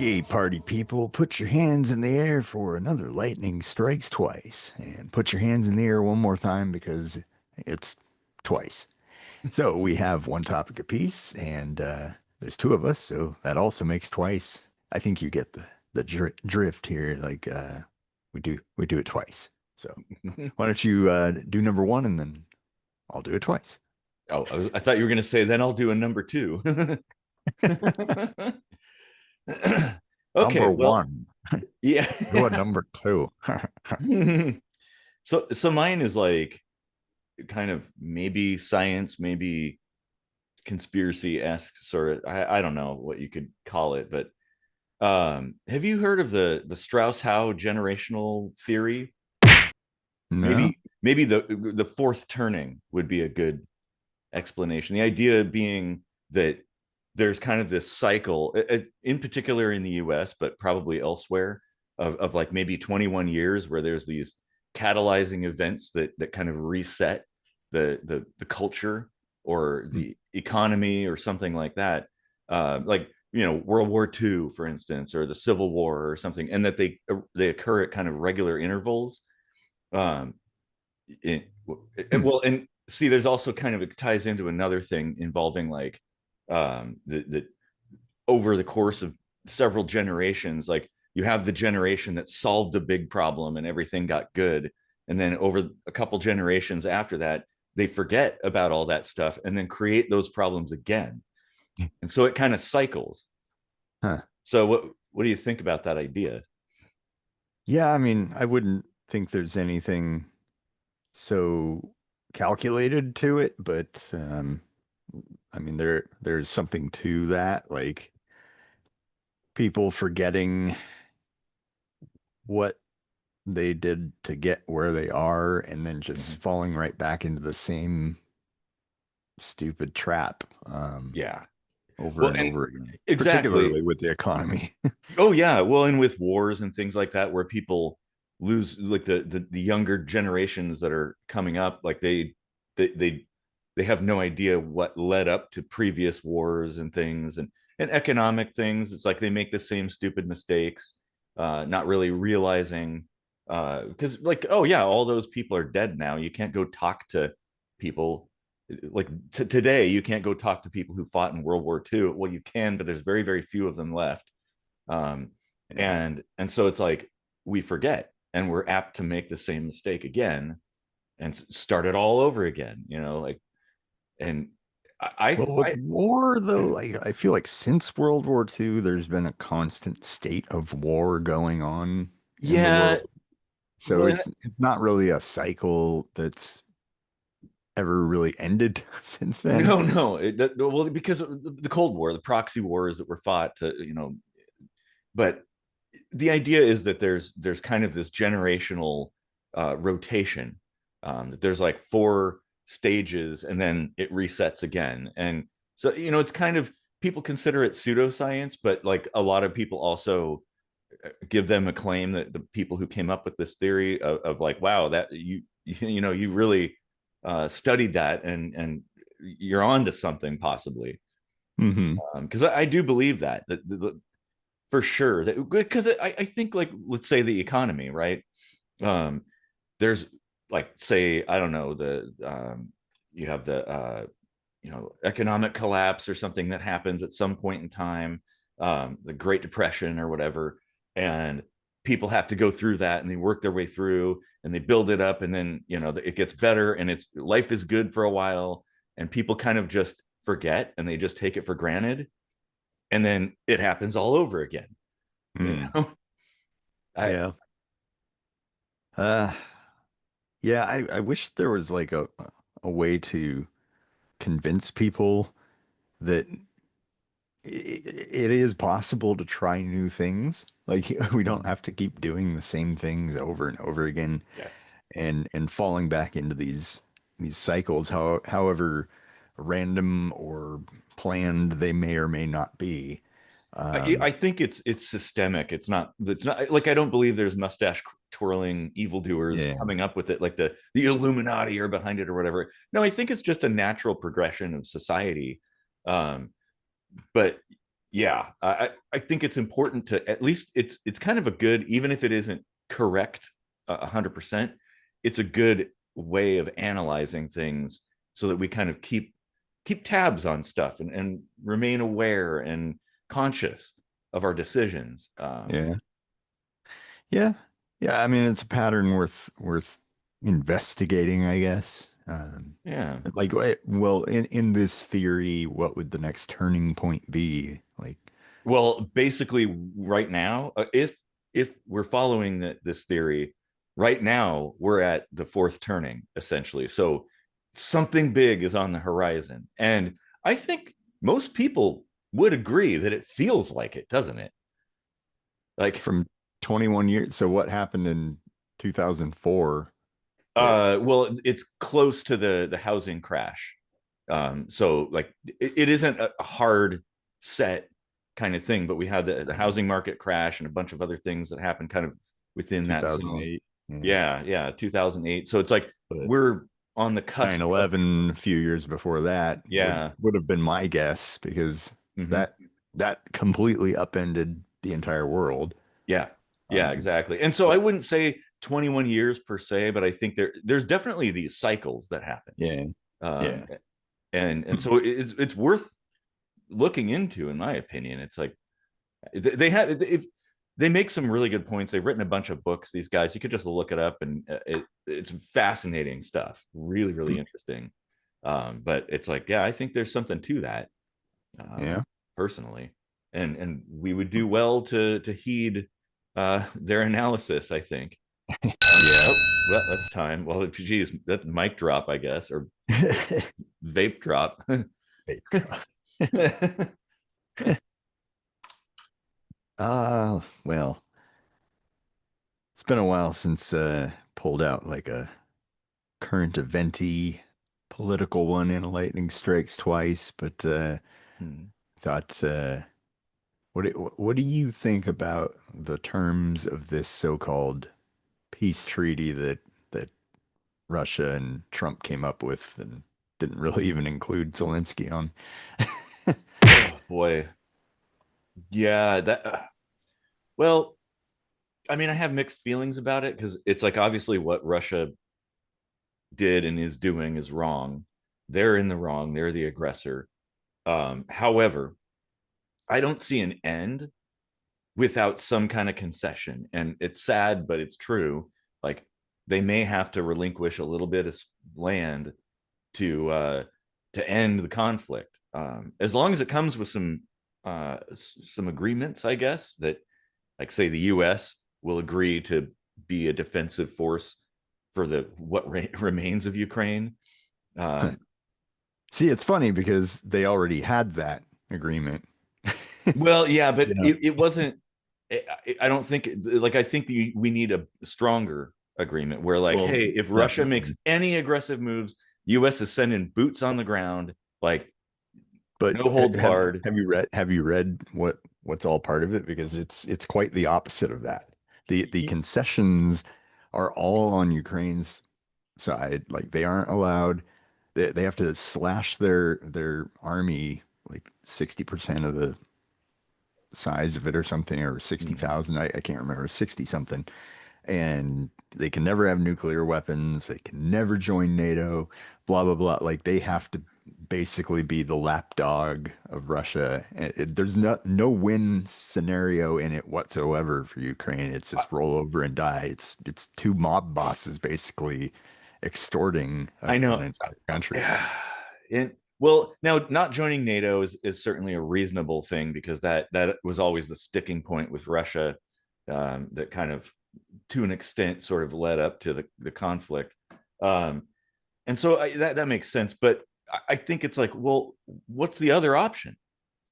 Okay, party people, put your hands in the air for another lightning strikes twice. And put your hands in the air one more time because it's twice. So we have one topic apiece, and there's two of us, so that also makes twice. I think you get the drift here. Like we do it twice. So why don't you do number one, and then I'll do it twice. Oh, I thought you were going to say, then I'll do a number two. Okay, Number well, one, do a yeah. number two. So mine is like kind of maybe science, maybe conspiracy-esque sort of. I don't know what you could call it, but have you heard of the Strauss-Howe generational theory? No? Maybe the fourth turning would be a good explanation. The idea being that there's kind of this cycle, in particular in the US, but probably elsewhere, of like maybe 21 years where there's these catalyzing events that kind of reset the culture or the economy or something like that. Like World War II, for instance, or the Civil War or something, and that they occur at kind of regular intervals. Um, it, Hmm. well, and see, there's also kind of, it ties into another thing involving like the over the course of several generations, like you have the generation that solved a big problem and everything got good, and then over a couple generations after that, they forget about all that stuff and then create those problems again, and so it kind of cycles. Huh. So what do you think about that idea? Yeah, I mean, I wouldn't think there's anything so calculated to it, but I mean there's something to that, like people forgetting what they did to get where they are and then just Mhm. falling right back into the same stupid trap Yeah, over well, and and over again, exactly. particularly with the economy. Oh yeah, well, and with wars and things like that, where people lose, like the younger generations that are coming up, like they they they have no idea what led up to previous wars and things, and economic things. It's like they make the same stupid mistakes, not really realizing, because like, oh yeah, all those people are dead now. You can't go talk to people like today. You can't go talk to people who fought in World War II. Well, you can, but there's very very few of them left. um, Yeah. and so it's like we forget and we're apt to make the same mistake again and start it all over again, like. And Well, with I war though, like I feel like since World War II, there's been a constant state of war going on in the yeah, world. So well, it's not really a cycle that's ever really ended since then. no, well, because of the Cold War, the proxy wars that were fought to, but the idea is that there's kind of this generational rotation, that there's like four stages and then it resets again. And so it's kind of, people consider it pseudoscience, but like a lot of people also give them a claim that the people who came up with this theory of like, wow, that you really studied that, and you're on to something possibly. Hmm. Because I do believe that for sure, that because I think, like, let's say the economy, right? um there's, like, say, I don't know, the you have the economic collapse or something that happens at some point in time, the Great Depression or whatever, and people have to go through that and they work their way through and they build it up, and then it gets better and it's life is good for a while, and people kind of just forget and they just take it for granted, and then it happens all over again, you Mm. know. I Yeah. Uh, yeah, I wish there was like a way to convince people that it is possible to try new things. Like we don't have to keep doing the same things over and over again Yes. and falling back into these cycles, however random or planned they may or may not be. I Um, think it's systemic. It's not like, I don't believe there's mustache twirling evildoers yeah. coming up with it, like the Illuminati are behind it or whatever. No, I think it's just a natural progression of society. Um, but Yeah, I think it's important to at least it's kind of a good, even if it isn't correct 100%, it's a good way of analyzing things so that we kind of keep tabs on stuff and remain aware and conscious of our decisions. Yeah. Yeah. Yeah. I mean, it's a pattern worth investigating, I guess. Yeah. Like, well, in this theory, what would the next turning point be? Like, Well, basically, right now, if we're following this theory, right now we're at the fourth turning, essentially. So something big is on the horizon, and I think most people would agree that it feels like it, doesn't it? Like, from 21 years. So what happened in 2004 that well, it's close to the housing crash. So like, it isn't a hard set kind of thing, but we had the um, housing market crash and a bunch of other things that happened kind of within that zone. 2008? Yeah. Yeah, yeah, 2008. So it's like But we're on the cusp of, 9/11 a few years before that yeah. would have been my guess because Hmm. that that completely upended the entire world. Yeah, yeah, Um, exactly. And so I but wouldn't say 21 years per se, but I think there's definitely these cycles that happen. yeah, Um, yeah, and so it's worth looking into, in my opinion. It's like they have if they make some really good points. They've written a bunch of books. These guys, you could just look it up, and it's fascinating stuff. Really, really interesting. But it's like, yeah, I think there's something to that, yeah, personally, and we would do well to heed their analysis. I think. yeah. Oh, well, that's time. Well, geez, that mic drop, I guess, or vape drop. Vape drop. Well, it's been a while since pulled out like a current eventy political one in a lightning strikes twice, but Hmm. thought what do you think about the terms of this so-called peace treaty that Russia and Trump came up with and didn't really even include Zelensky on? Oh boy, yeah. That well, I mean, I have mixed feelings about it because it's like obviously what Russia did and is doing is wrong. They're in the wrong. They're the aggressor. However, I don't see an end without some kind of concession, and it's sad, but it's true. Like, they may have to relinquish a little bit of land to to end the conflict, as long as it comes with some agreements, I guess, that, like, say the U.S. will agree to be a defensive force for the what remains of Ukraine. Um, See, it's funny because they already had that agreement. well, yeah, but You know, it wasn't. I don't think, like, I think we need a stronger agreement where, like, well, hey, if Russia makes definitely. any aggressive moves, U.S. is sending boots on the ground, like, But no holds barred. have you read what's all part of it? Because it's quite the opposite of that. The concessions are all on Ukraine's side. Like they aren't allowed. They have to slash their army like 60% of the size of it or something, or Mhm. 60,000. I can't remember, 60 something. And they can never have nuclear weapons. They can never join NATO, blah, blah, blah. Like they have to basically be the lapdog of Russia. And there's no win scenario in it whatsoever for Ukraine. It's I, just roll over and die. It's two mob bosses basically extorting I an know. entire country. Yeah. And well, now, not joining NATO is certainly a reasonable thing, because that was always the sticking point with Russia, that kind of, to an extent, sort of led up to the conflict. Um, and so that makes sense. But I think it's like, well, what's the other option?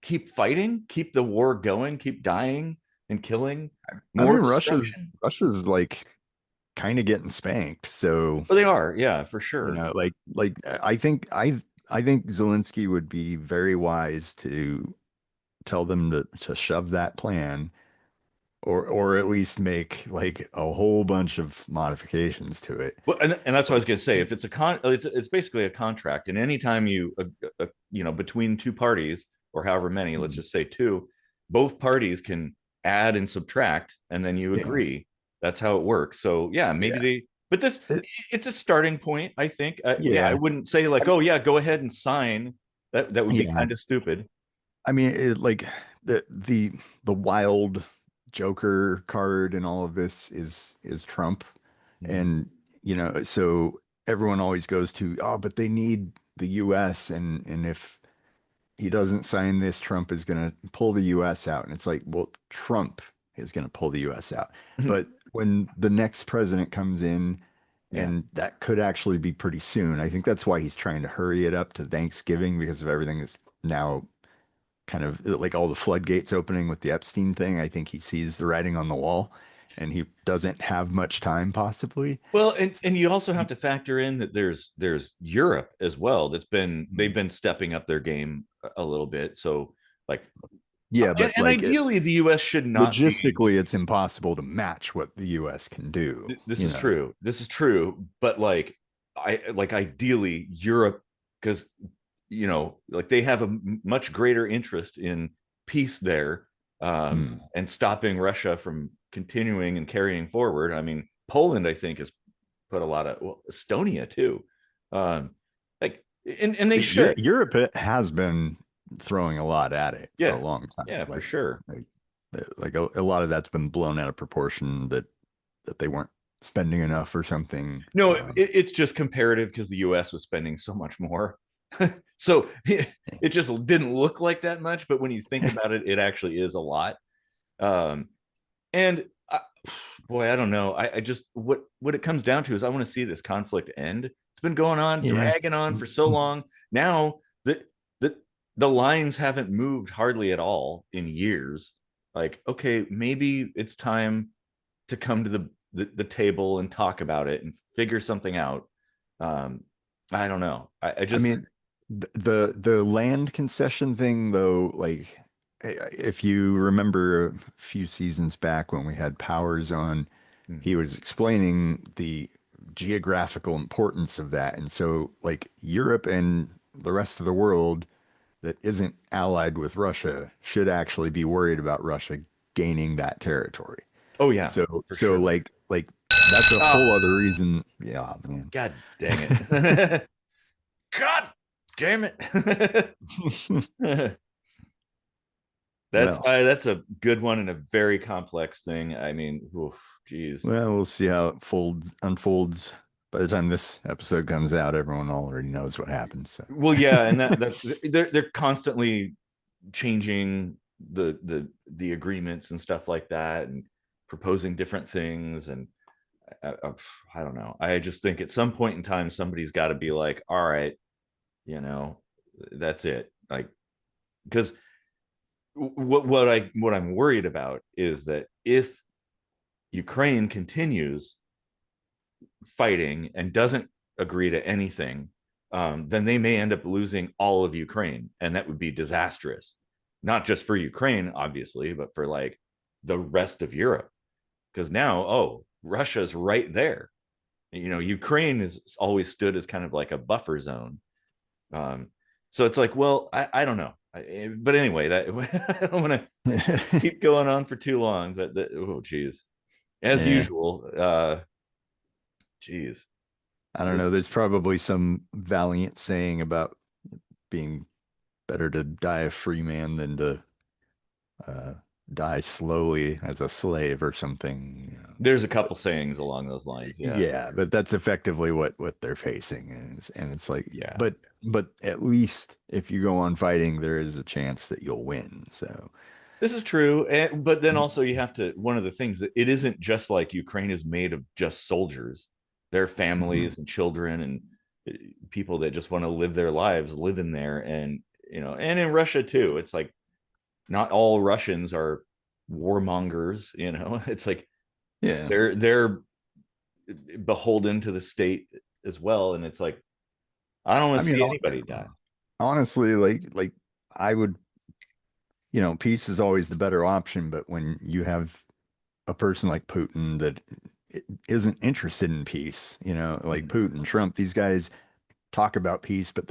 Keep fighting, keep the war going, keep dying and killing, I more mean, destruction. Russia's like kind of getting spanked. So Well, they are, yeah, for sure. like I think Zelensky would be very wise to tell them to shove that plan or at least make like a whole bunch of modifications to it. Well, and that's what I But was going to say. If it's it's basically a contract, and anytime you, between two parties, or however many, let's Mhm. just say two, both parties can add and subtract, and then you Yeah. agree. That's how it works. So yeah, maybe Yeah. they, but this, It- it's a starting point, I think. Yeah, I yeah. wouldn't say like, I, oh yeah, go ahead and sign. That would be yeah. kind of stupid. I mean, like the wild Joker card and all of this is Trump. Mhm. And, so everyone always goes to, oh, but they need the US, and if he doesn't sign this, Trump is going to pull the US out. And it's like, well, Trump is going to pull the US out. But when the next president comes in, Yeah. and that could actually be pretty soon, I think that's why he's trying to hurry it up to Thanksgiving because of everything that's now kind of like all the floodgates opening with the Epstein thing. I think he sees the writing on the wall and he doesn't have much time possibly. Well, So, and you also have to factor in that there's Europe as well. They've mm, been stepping up their game a little bit. So like, yeah, but and like ideally the US should not be. logistically, it's impossible to match what the US can do, This is true. This is true. But I like ideally Europe, because like they have a much greater interest in peace there, Mm. and stopping Russia from continuing and carrying forward. I mean, Poland, I think, has put a lot of, well, Estonia too. Um, like, and they should. Europe has been throwing a lot at it for a Yeah. long time. Yeah, for sure. Like a lot of that's been blown out of proportion that they weren't spending enough or something. No, it's just comparative because the US was spending so much more. So it just didn't look like that much, but when you think about it, it actually is a lot. Um, and boy, I don't know. I just, what it comes down to is I want to see this conflict end. It's been going on, Yeah. dragging on for so long. Now the the lines haven't moved hardly at all in years. Like, okay, maybe it's time to come to the table and talk about it and figure something out. Um, I don't know. I I just, mean, the land concession thing though, like if you remember a few seasons back when we had Powers on, he was explaining the geographical importance of that. And so like Europe and the rest of the world that isn't allied with Russia should actually be worried about Russia gaining that territory. oh yeah, for So sure. like that's a Ah, whole other reason. Yeah, man. God dang it. God damn it. Well, That's a good one and a very complex thing. I mean, oof, geez. we'll see how it unfolds. By the time this episode comes out, everyone already knows what happened. So, Well, yeah, and that's they're constantly changing the agreements and stuff like that, and proposing different things, and I don't know. I just think at some point in time somebody's got to be like, all right, you know, that's it. Like, because what I'm worried about is that if Ukraine continues fighting and doesn't agree to anything, then they may end up losing all of Ukraine, and that would be disastrous, not just for Ukraine, obviously, but for like the rest of Europe. Because now, oh, Russia's right there. Ukraine has always stood as kind of like a buffer zone. Um, so it's like, well, I don't know. But anyway, that I don't want to keep going on for too long. But oh, geez, as yeah, usual, geez. I don't know. There's probably some valiant saying about being better to die a free man than to uh, die slowly as a slave or something. There's a couple sayings along those lines. Yeah, Yeah, but that's effectively what they're facing, and it's like, yeah. but at least if you go on fighting, there is a chance that you'll win. So, This is true, but then also you have to. One of the things that it isn't just like Ukraine is made of just soldiers. There are mhm. families and children and people that just want to live their lives, live in there, and and in Russia too. It's like not all Russians are warmongers. It's like Yeah. they're beholden to the state as well, and it's like I don't want I to mean, see anybody die. honestly, like I would, peace is always the better option, but when you have a person like Putin that isn't interested in peace, like Mhm. Putin, Trump, these guys talk about peace, but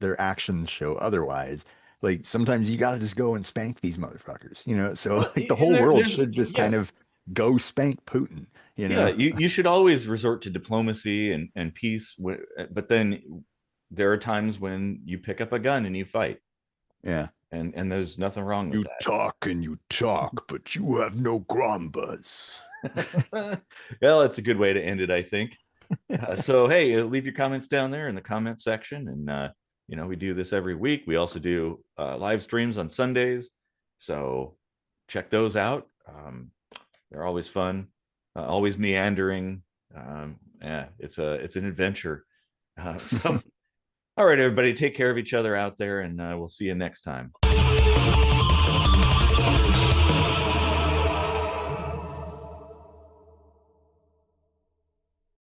their actions show otherwise. Like sometimes you got to just go and spank these motherfuckers, you know? So Well, like the and whole world there's should just kind yes, of go spank Putin, you yeah, know? you should always resort to diplomacy and peace, but then there are times when you pick up a gun and you fight, Yeah. and there's nothing wrong with You talk and you talk, but you have no grombas. that. Well, it's a good way to end it, I think. So hey, leave your comments down there in the comment section, and we do this every week. We also do live streams on Sundays, so check those out. They're always fun, always meandering. Yeah, it's an adventure. So all right, everybody, take care of each other out there, and we'll see you next time.